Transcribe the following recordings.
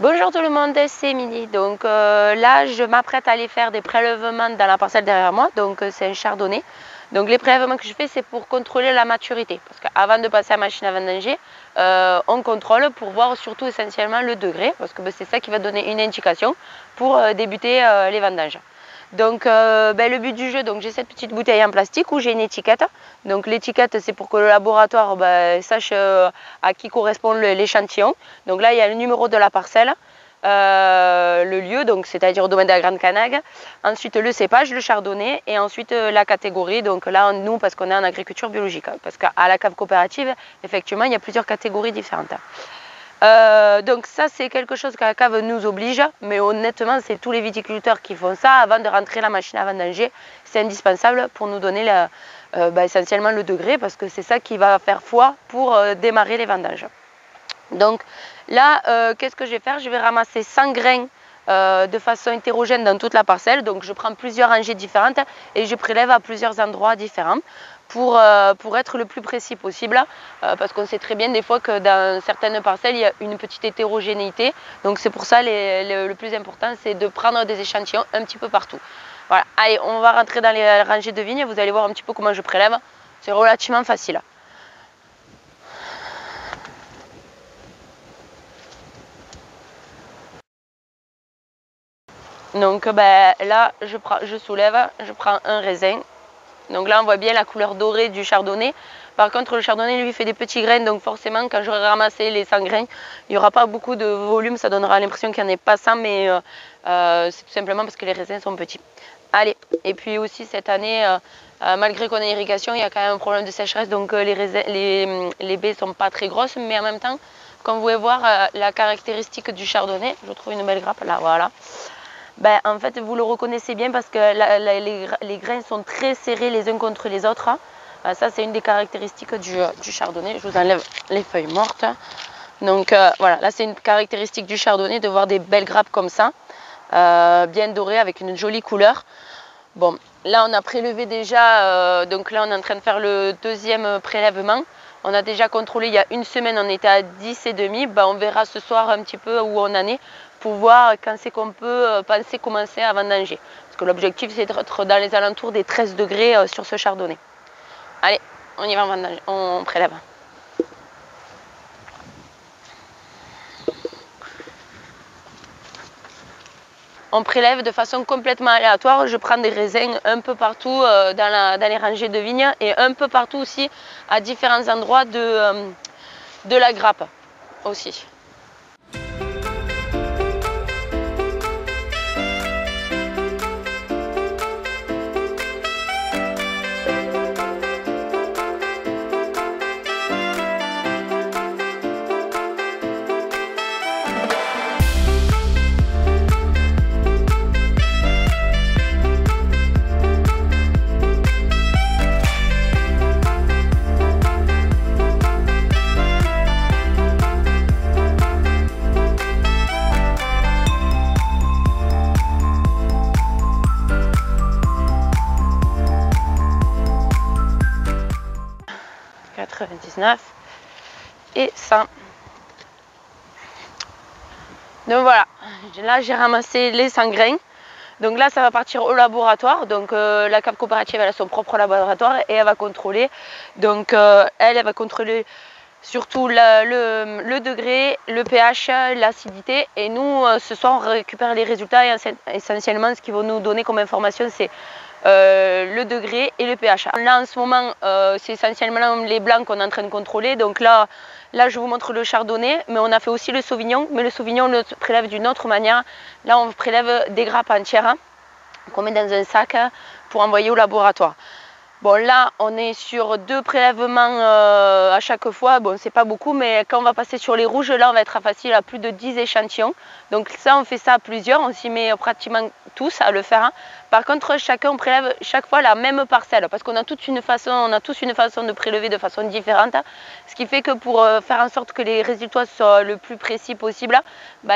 Bonjour tout le monde, c'est Émilie. Donc là, je m'apprête à aller faire des prélèvements dans la parcelle derrière moi. Donc c'est un chardonnay. Donc les prélèvements que je fais, c'est pour contrôler la maturité. Parce qu'avant de passer à la machine à vendanger, on contrôle pour voir surtout essentiellement le degré. Parce que c'est ça qui va donner une indication pour débuter les vendanges. Donc le but du jeu, donc j'ai cette petite bouteille en plastique où j'ai une étiquette. Donc l'étiquette, c'est pour que le laboratoire sache à qui correspond l'échantillon. Donc là, il y a le numéro de la parcelle, le lieu, donc c'est-à-dire au domaine de la Grande Canague. Ensuite le cépage, le chardonnay, et ensuite la catégorie. Donc là, nous, parce qu'on est en agriculture biologique, parce qu'à la cave coopérative, effectivement, il y a plusieurs catégories différentes. Donc ça, c'est quelque chose que la cave nous oblige, mais honnêtement, c'est tous les viticulteurs qui font ça avant de rentrer la machine à vendanger. C'est indispensable pour nous donner essentiellement le degré, parce que c'est ça qui va faire foi pour démarrer les vendanges. Donc là, qu'est-ce que je vais faire? Je vais ramasser 100 grains de façon hétérogène dans toute la parcelle. Donc je prends plusieurs rangées différentes et je prélève à plusieurs endroits différents pour être le plus précis possible, parce qu'on sait très bien des fois que dans certaines parcelles il y a une petite hétérogénéité. Donc c'est pour ça le plus important, c'est de prendre des échantillons un petit peu partout. Voilà, allez, on va rentrer dans les rangées de vignes. Vous allez voir un petit peu comment je prélève. C'est relativement facile. Donc là, je soulève, je prends un raisin. Donc là, on voit bien la couleur dorée du chardonnay. Par contre, le chardonnay, lui, fait des petits grains. Donc forcément, quand j'aurai ramassé les 100 grains, il n'y aura pas beaucoup de volume. Ça donnera l'impression qu'il n'y en ait pas 100, mais c'est tout simplement parce que les raisins sont petits. Allez, et puis aussi cette année, malgré qu'on ait irrigation, il y a quand même un problème de sécheresse. Donc les baies ne sont pas très grosses, mais en même temps, comme vous pouvez voir, la caractéristique du chardonnay, je trouve une belle grappe là, voilà. En fait, vous le reconnaissez bien parce que les grains sont très serrés les uns contre les autres. Ça, c'est une des caractéristiques du chardonnay. Je vous enlève les feuilles mortes. Donc voilà, là, c'est une caractéristique du chardonnay de voir des belles grappes comme ça, bien dorées avec une jolie couleur. Bon, là, on a prélevé déjà, donc là, on est en train de faire le deuxième prélèvement. On a déjà contrôlé il y a une semaine, on était à 10,5. On verra ce soir un petit peu où on en est, pour voir quand c'est qu'on peut penser commencer à vendanger. Parce que l'objectif, c'est d'être dans les alentours des 13 degrés sur ce chardonnay. Allez, on y va, on prélève. On prélève de façon complètement aléatoire. Je prends des raisins un peu partout dans les rangées de vignes et un peu partout aussi à différents endroits de la grappe aussi. Et 100. Donc voilà, là j'ai ramassé les 100 grains. Donc là ça va partir au laboratoire. Donc la cave coopérative, elle a son propre laboratoire et elle va contrôler. Donc elle va contrôler surtout le degré, le pH, l'acidité. Et nous ce soir on récupère les résultats et essentiellement ce qu'ils vont nous donner comme information, c'est le degré et le pH. Là en ce moment c'est essentiellement les blancs qu'on est en train de contrôler. Donc là je vous montre le chardonnay, mais on a fait aussi le sauvignon. Mais le sauvignon on le prélève d'une autre manière. Là on prélève des grappes entières qu'on met dans un sac pour envoyer au laboratoire. Bon là on est sur 2 prélèvements à chaque fois. Bon c'est pas beaucoup, mais quand on va passer sur les rouges, là on va être facile à plus de 10 échantillons. Donc ça on fait ça à plusieurs, on s'y met pratiquement tous à le faire. Par contre chacun on prélève chaque fois la même parcelle, parce qu'on a tous une façon de prélever de façon différente. Ce qui fait que pour faire en sorte que les résultats soient le plus précis possible,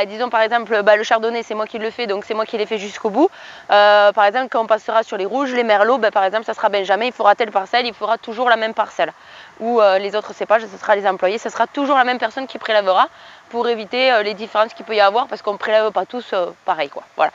disons par exemple le chardonnay c'est moi qui le fais, donc c'est moi qui l'ai fait jusqu'au bout. Par exemple quand on passera sur les rouges, les merlots, par exemple ça sera Benjamin, il fera telle parcelle, il fera toujours la même parcelle. ou les autres cépages, ce sera les employés. Ce sera toujours la même personne qui prélèvera pour éviter les différences qu'il peut y avoir parce qu'on ne prélève pas tous pareil, quoi. Voilà.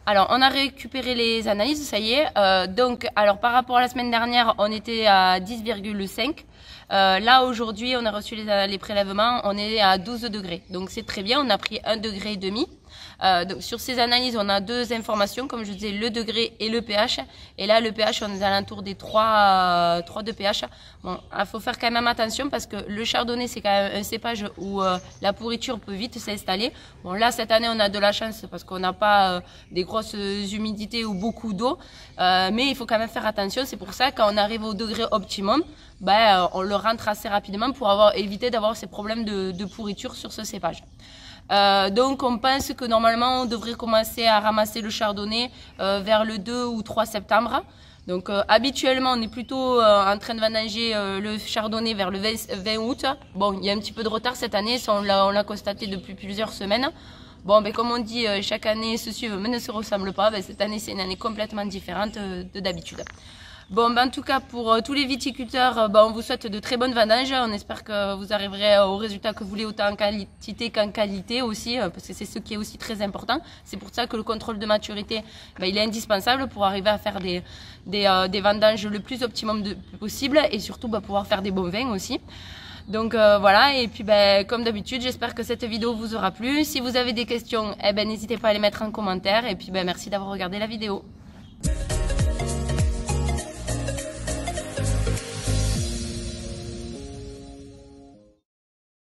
Alors, on a récupéré les analyses, ça y est. Donc, alors par rapport à la semaine dernière, on était à 10,5. Là, aujourd'hui, on a reçu les prélèvements, on est à 12 degrés. Donc, c'est très bien, on a pris 1,5 degré. Donc, sur ces analyses, on a deux informations, comme je disais, le degré et le pH. Et là, le pH, on est à l'entour des 3 de pH. Bon, il faut faire quand même attention parce que le chardonnay, c'est quand même un cépage où la pourriture peut vite s'installer. Bon, là, cette année, on a de la chance parce qu'on n'a pas des grosses humidités ou beaucoup d'eau. Mais il faut quand même faire attention. C'est pour ça, quand on arrive au degré optimum, on le rentre assez rapidement pour éviter d'avoir ces problèmes de pourriture sur ce cépage. Donc on pense que normalement on devrait commencer à ramasser le chardonnay vers le 2 ou 3 septembre. Donc habituellement on est plutôt en train de vendanger le chardonnay vers le 20 août. Bon, il y a un petit peu de retard cette année, ça on l'a constaté depuis plusieurs semaines. Bon, comme on dit, chaque année se suivent mais ne se ressemble pas. Cette année c'est une année complètement différente de d'habitude. Bon, en tout cas, pour tous les viticulteurs, on vous souhaite de très bonnes vendanges. On espère que vous arriverez au résultat que vous voulez, autant en quantité qu'en qualité aussi, parce que c'est ce qui est aussi très important. C'est pour ça que le contrôle de maturité, il est indispensable pour arriver à faire des vendanges le plus optimum possible et surtout pouvoir faire des bons vins aussi. Donc voilà, et puis comme d'habitude, j'espère que cette vidéo vous aura plu. Si vous avez des questions, n'hésitez pas à les mettre en commentaire. Et puis merci d'avoir regardé la vidéo.